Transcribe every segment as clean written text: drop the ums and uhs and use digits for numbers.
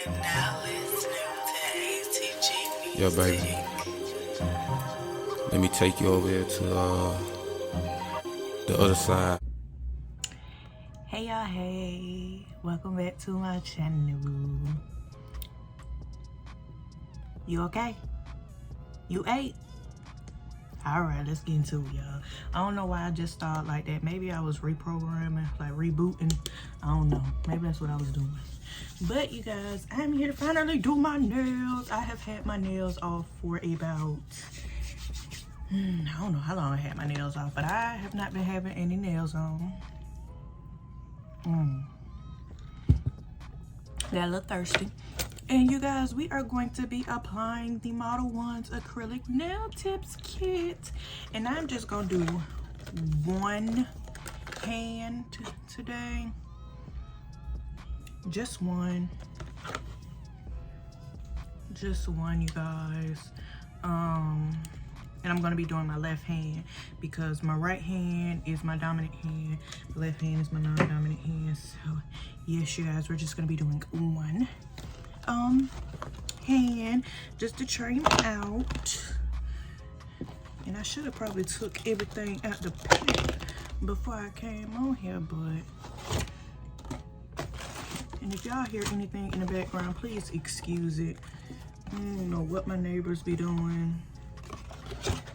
Yo, baby, let me take you over here to the other side. Hey y'all, hey, welcome back to my channel. You okay? You ate? Alright, let's get into it, y'all. I don't know why I just started like that. Maybe I was reprogramming, like rebooting. I don't know. Maybe that's what I was doing. But you guys, I'm here to finally do my nails. I have had my nails off for about, I don't know how long I had my nails off, but I have not been having any nails on. Got a little thirsty. And you guys, we are going to be applying the ModelOnes Acrylic Nail Tips Kit. And I'm just going to do one hand today. Just one. Just one, you guys. And I'm going to be doing my left hand because my right hand is my dominant hand. The left hand is my non-dominant hand. So, yes, you guys, we're just going to be doing one hand just to try them out. And I should have probably took everything out the pack before I came on here, but and if y'all hear anything in the background, please excuse it. I don't know what my neighbors be doing.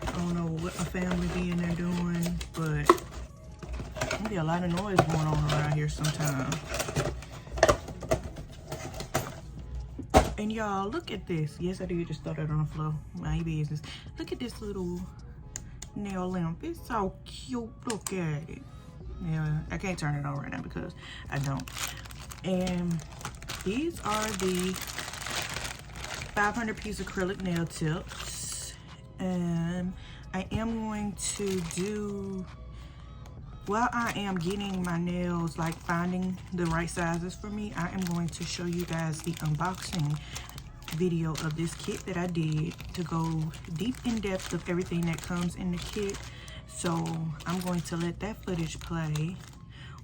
I don't know what my family be in there doing, but there'll be a lot of noise going on around here sometimes. And y'all, look at this. Yes, I did just throw that on the floor. My business. Look at this little nail lamp. It's so cute. Look at it. Yeah, I can't turn it on right now because I don't. And these are the 500 piece acrylic nail tips. And I am going to do, while I am getting my nails, like finding the right sizes for me, I am going to show you guys the unboxing video of this kit that I did to go deep in depth of everything that comes in the kit. So I'm going to let that footage play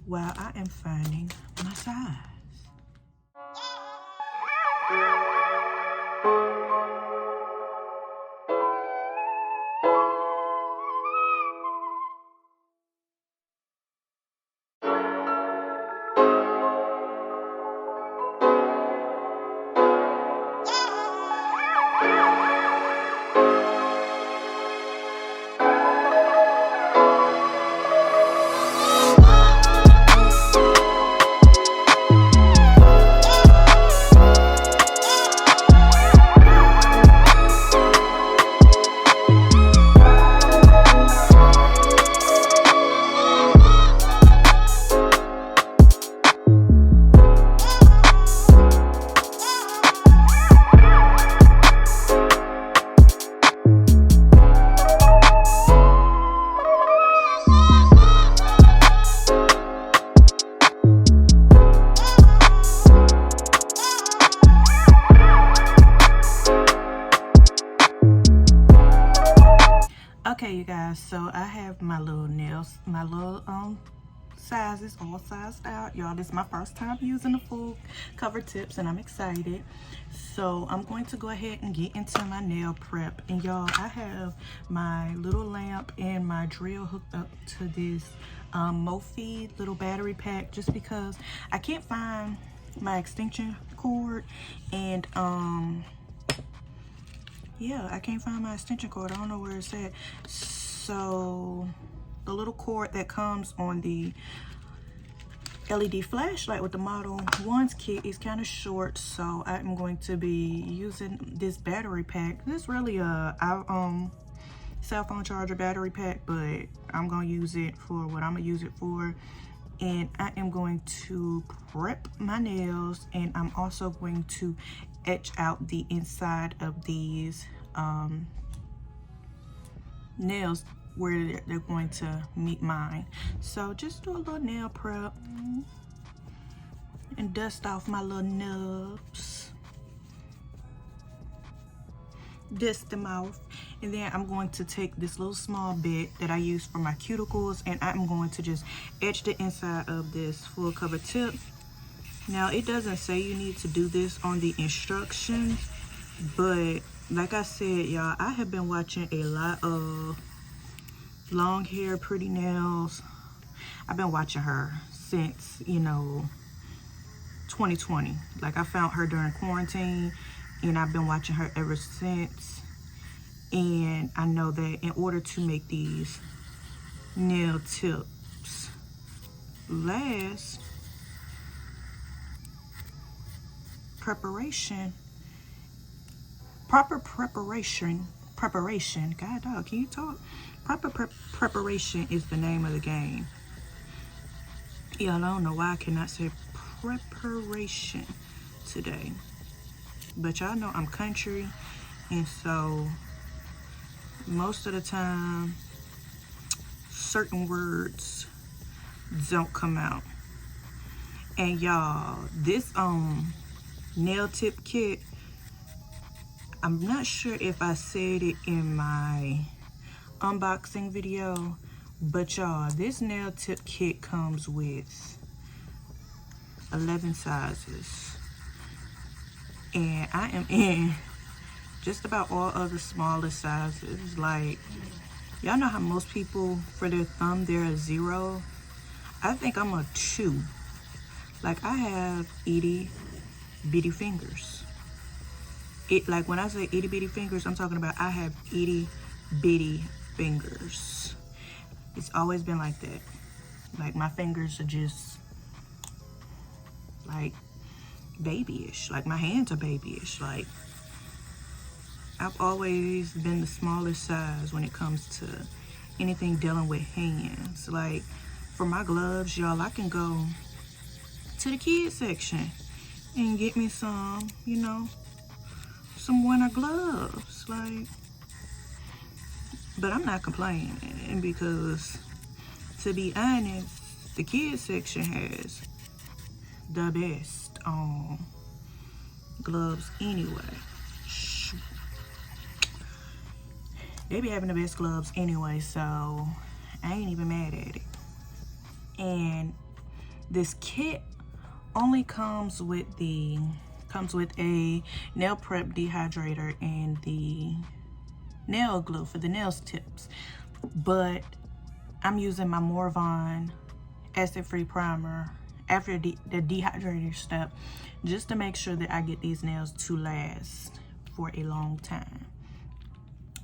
while I am finding my size. Okay, you guys, so I have my little nails, my little sizes all sized out. Y'all, this is my first time using the full cover tips and I'm excited. So I'm going to go ahead and get into my nail prep. And y'all, I have my little lamp and my drill hooked up to this Mophie little battery pack just because I can't find my extension cord. And yeah, I can't find my extension cord. I don't know where it's at. So the little cord that comes on the LED flashlight with the ModelOnes kit is kind of short, so I'm going to be using this battery pack. This is really a cell phone charger battery pack, but I'm gonna use it for what I'm gonna use it for. And I am going to prep my nails, and I'm also going to etch out the inside of these nails where they're going to meet mine. So just do a little nail prep and dust off my little nubs. Dust them off. And then I'm going to take this little small bit that I use for my cuticles, and I'm going to just etch the inside of this full cover tip Now, it doesn't say you need to do this on the instructions, but like I said, y'all, I have been watching a lot of long hair, pretty nails. I've been watching her since, you know, 2020. Like, I found her during quarantine, and I've been watching her ever since. And I know that in order to make these nail tips last, proper preparation, God dog, can you talk? Proper preparation is the name of the game. Y'all, I don't know why I cannot say preparation today, but y'all know I'm country, and so most of the time certain words don't come out. And y'all, this nail tip kit, I'm not sure if I said it in my unboxing video, but y'all, this nail tip kit comes with 11 sizes, and I am in just about all other smaller sizes. Like, y'all know how most people, for their thumb, they're a 0. I think I'm a 2. Like, I have itty bitty fingers. Like, when I say itty bitty fingers, I'm talking about I have itty bitty fingers. It's always been like that. Like, my fingers are just like babyish. Like, my hands are babyish. Like, I've always been the smallest size when it comes to anything dealing with hands. Like, for my gloves, y'all, I can go to the kids section and get me some, you know, some winter gloves. Like, but I'm not complaining, because to be honest, the kids section has the best gloves anyway. They be having the best gloves anyway, so I ain't even mad at it. And this kit only comes with a nail prep dehydrator and the nail glue for the nails tips. But I'm using my Morvon acid-free primer after the dehydrator step, just to make sure that I get these nails to last for a long time.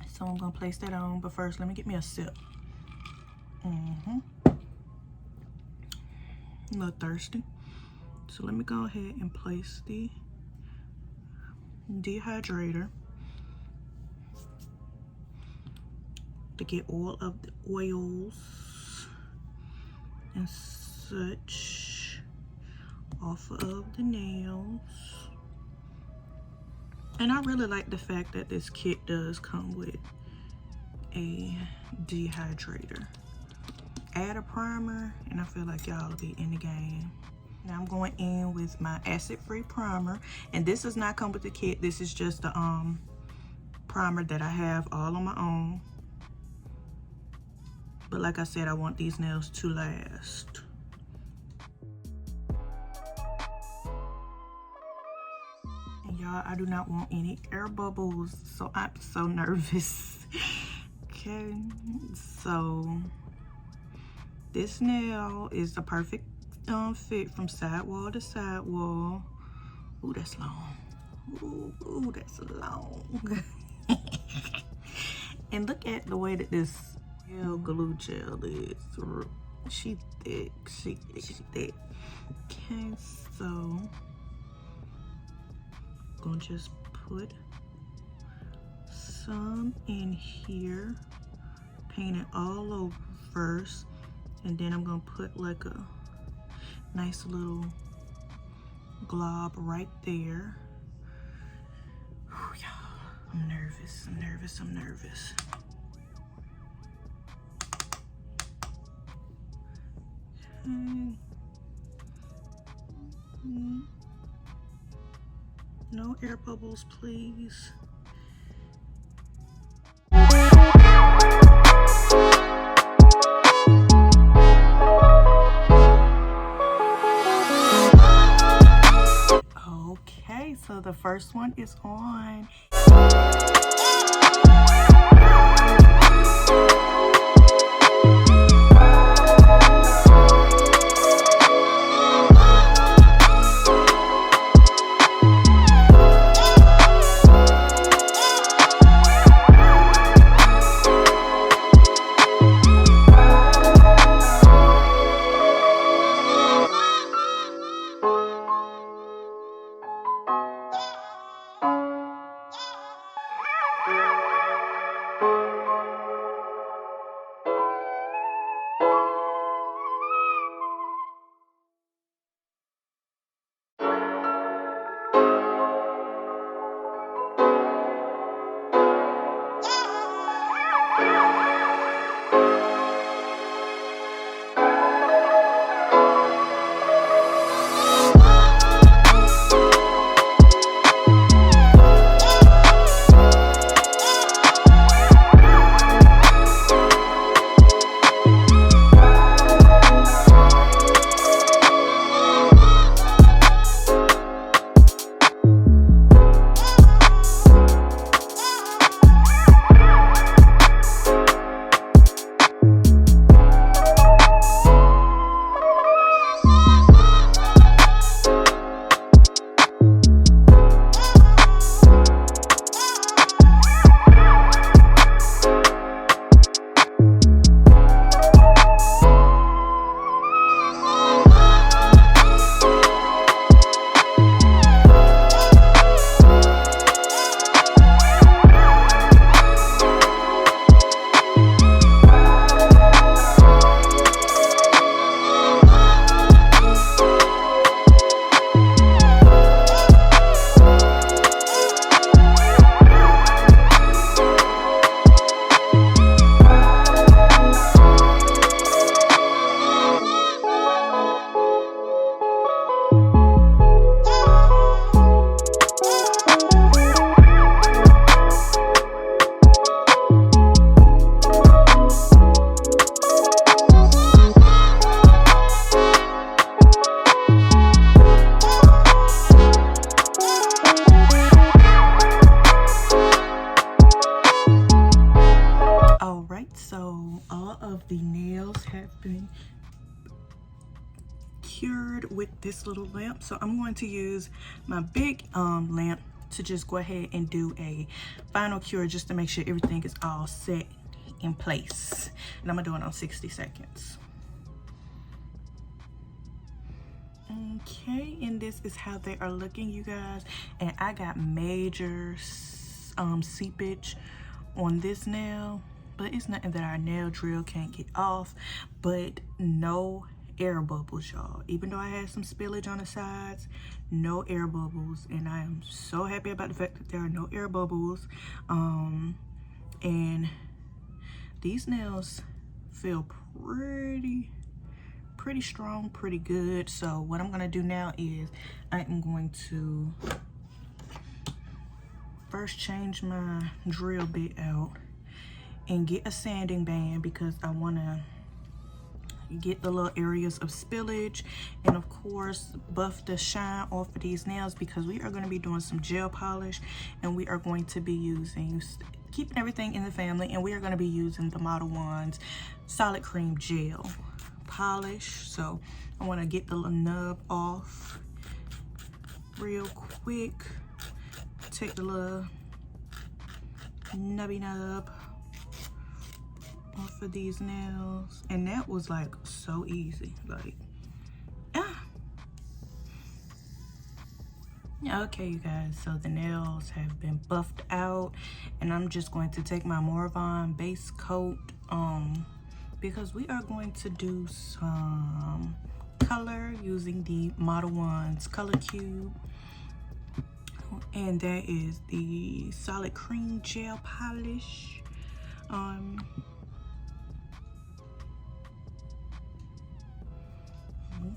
So I'm gonna place that on, but first let me get me a sip. A little thirsty. So let me go ahead and place the dehydrator to get all of the oils and such off of the nails. And I really like the fact that this kit does come with a dehydrator. Add a primer, and I feel like y'all will be in the game. Now I'm going in with my acid-free primer, and this does not come with the kit. This is just the primer that I have all on my own. But like I said, I want these nails to last. And y'all, I do not want any air bubbles, so I'm so nervous. Okay, so this nail is the perfect fit from sidewall to sidewall. Ooh, that's long. Ooh, that's long. And look at the way that this glue gel is. She thick. Okay, so I'm gonna just put some in here, paint it all over first, and then I'm gonna put like a nice little glob right there. Whew, y'all, I'm nervous. Okay. No air bubbles, please. so the first one is on. Cured with this little lamp, so I'm going to use my big lamp to just go ahead and do a final cure just to make sure everything is all set in place, and I'm gonna do it on 60 seconds. Okay, and this is how they are looking, you guys, and I got major seepage on this nail, but it's nothing that our nail drill can't get off. But no air bubbles, y'all. Even though I had some spillage on the sides, no air bubbles, and I am so happy about the fact that there are no air bubbles. And these nails feel pretty strong, pretty good. So what I'm gonna do now is I am going to first change my drill bit out and get a sanding band, because I want to get the little areas of spillage, and of course buff the shine off of these nails, because we are going to be doing some gel polish, and we are going to be using, keeping everything in the family, and we are going to be using the ModelOnes solid cream gel polish. So I want to get the little nub off real quick. Take the little nubby nub off of these nails, and that was like so easy, like okay, you guys, so the nails have been buffed out, and I'm just going to take my Morvon base coat because we are going to do some color using the ModelOnes color cube, and that is the solid cream gel polish.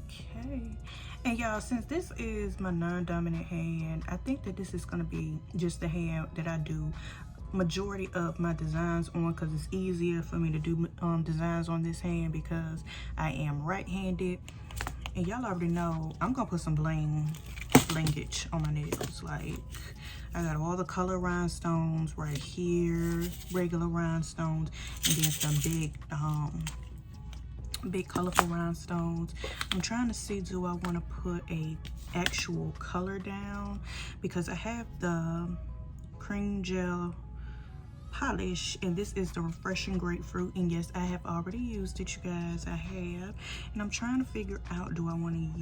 Okay, and y'all, since this is my non-dominant hand, I think that this is gonna be just the hand that I do majority of my designs on, because it's easier for me to do designs on this hand because I am right-handed. And y'all already know I'm gonna put some bling linkage on my nails. Like, I got all the color rhinestones right here, regular rhinestones, and then some big colorful rhinestones. I'm trying to see, do I want to put a actual color down, because I have the cream gel polish, and this is the refreshing grapefruit, and yes, I have already used it, you guys. I have, and I'm trying to figure out, do I want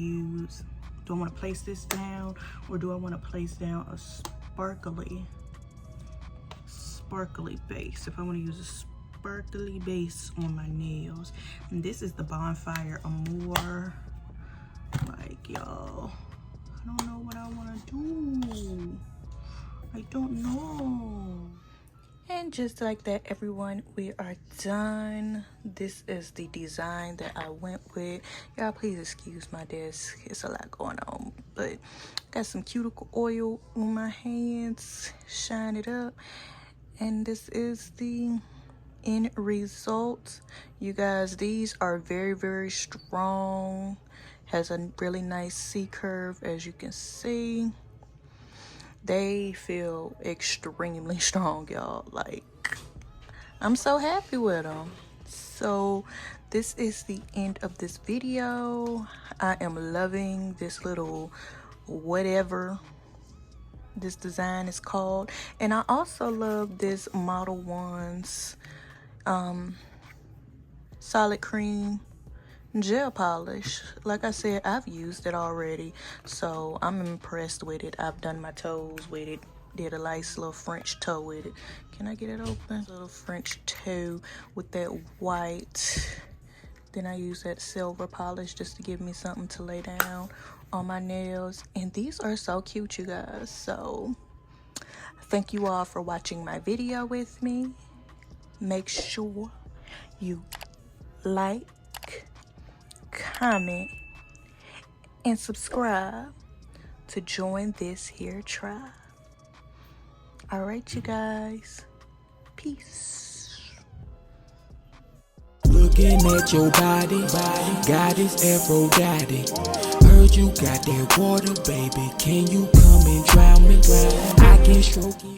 to place this down, or do I want to place down a sparkly base? If I want to use a sparkly base on my nails, and this is the Bonfire Amore. Like, y'all, I don't know what I want to do. I don't know. And just like that, everyone, we are done. This is the design that I went with. Y'all, please excuse my desk. It's a lot going on, but got some cuticle oil on my hands. Shine it up. And this is the end result. You guys, these are very, very strong. Has a really nice C curve, as you can see. They feel extremely strong, y'all. Like, I'm so happy with them. So this is the end of this video. I am loving this little whatever this design is called, and I also love this ModelOnes solid cream gel polish. Like I said, I've used it already, so I'm impressed with it. I've done my toes with it, did a nice little French toe with it. Can I get it open? A little French toe with that white. Then I use that silver polish just to give me something to lay down on my nails. And these are so cute, you guys. So thank you all for watching my video with me. Make sure you like, comment, and subscribe to join this here tribe. All right, you guys. Peace. Looking at your body, goddess Aphrodite. Heard you got that water, baby. Can you come and drown me? I can stroke it.